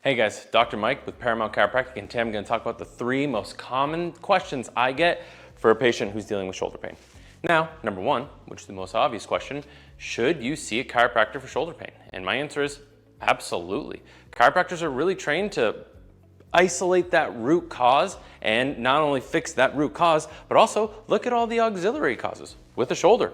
Hey guys, Dr. Mike with Paramount Chiropractic, and today I'm going to talk about the 3 most common questions I get for a patient who's dealing with shoulder pain. Now, number 1, which is the most obvious question, should you see a chiropractor for shoulder pain? And my answer is absolutely. Chiropractors are really trained to isolate that root cause and not only fix that root cause, but also look at all the auxiliary causes with the shoulder.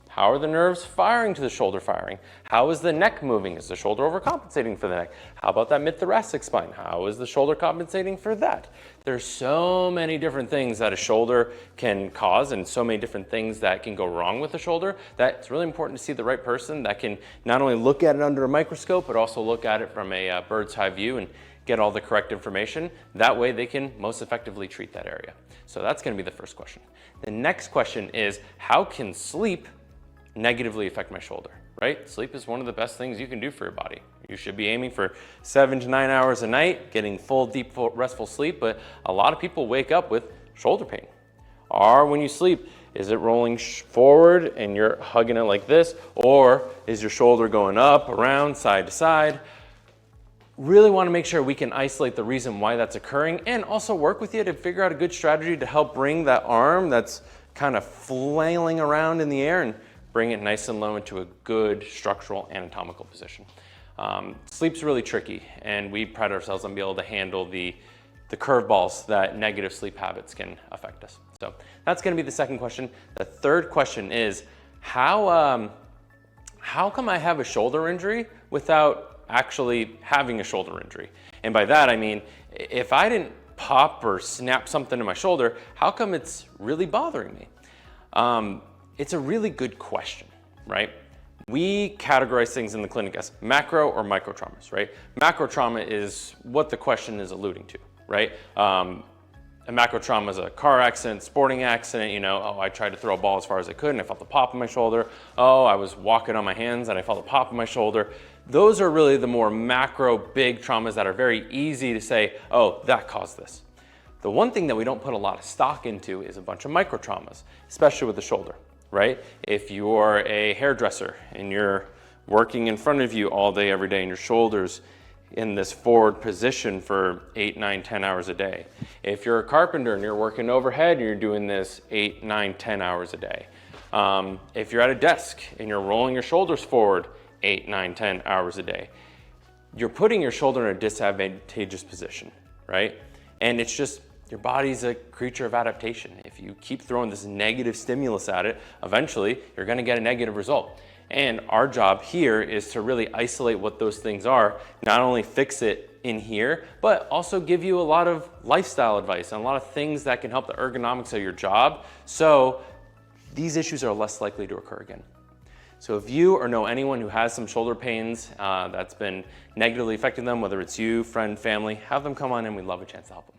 How are the nerves firing to the shoulder firing? How is the neck moving? Is the shoulder overcompensating for the neck? How about that mid-thoracic spine? How is the shoulder compensating for that? There's so many different things that a shoulder can cause and so many different things that can go wrong with the shoulder that it's really important to see the right person that can not only look at it under a microscope, but also look at it from a bird's eye view and get all the correct information. That way they can most effectively treat that area. So that's going to be the first question. The next question is, how can sleep negatively affect my shoulder, right? Sleep is one of the best things you can do for your body. You should be aiming for 7 to 9 hours a night, getting full, deep, restful sleep, but a lot of people wake up with shoulder pain. Or when you sleep, is it rolling forward and you're hugging it like this, or is your shoulder going up, around, side to side? Really want to make sure we can isolate the reason why that's occurring and also work with you to figure out a good strategy to help bring that arm that's kind of flailing around in the air and bring it nice and low into a good structural anatomical position. Sleep's really tricky, and we pride ourselves on being able to handle the curveballs that negative sleep habits can affect us. So that's going to be the second question. The third question is, how come I have a shoulder injury without actually having a shoulder injury? And by that I mean, if I didn't pop or snap something in my shoulder, how come it's really bothering me? It's a really good question, right? We categorize things in the clinic as macro or micro traumas, right? Macro trauma is what the question is alluding to, right? A macro trauma is a car accident, sporting accident, oh, I tried to throw a ball as far as I could and I felt a pop in my shoulder. Oh, I was walking on my hands and I felt a pop in my shoulder. Those are really the more macro big traumas that are very easy to say, oh, that caused this. The one thing that we don't put a lot of stock into is a bunch of micro traumas, especially with the shoulder. Right? If you're a hairdresser and you're working in front of you all day, every day, and your shoulder's in this forward position for 8, 9, 10 hours a day. If you're a carpenter and you're working overhead and you're doing this 8, 9, 10 hours a day. If you're at a desk and you're rolling your shoulders forward 8, 9, 10 hours a day, you're putting your shoulder in a disadvantageous position, right? And it's just, your body's a creature of adaptation. If you keep throwing this negative stimulus at it, eventually you're going to get a negative result. And our job here is to really isolate what those things are, not only fix it in here, but also give you a lot of lifestyle advice and a lot of things that can help the ergonomics of your job, so these issues are less likely to occur again. So if you or know anyone who has some shoulder pains that's been negatively affecting them, whether it's you, friend, family, have them come on in. We'd love a chance to help them.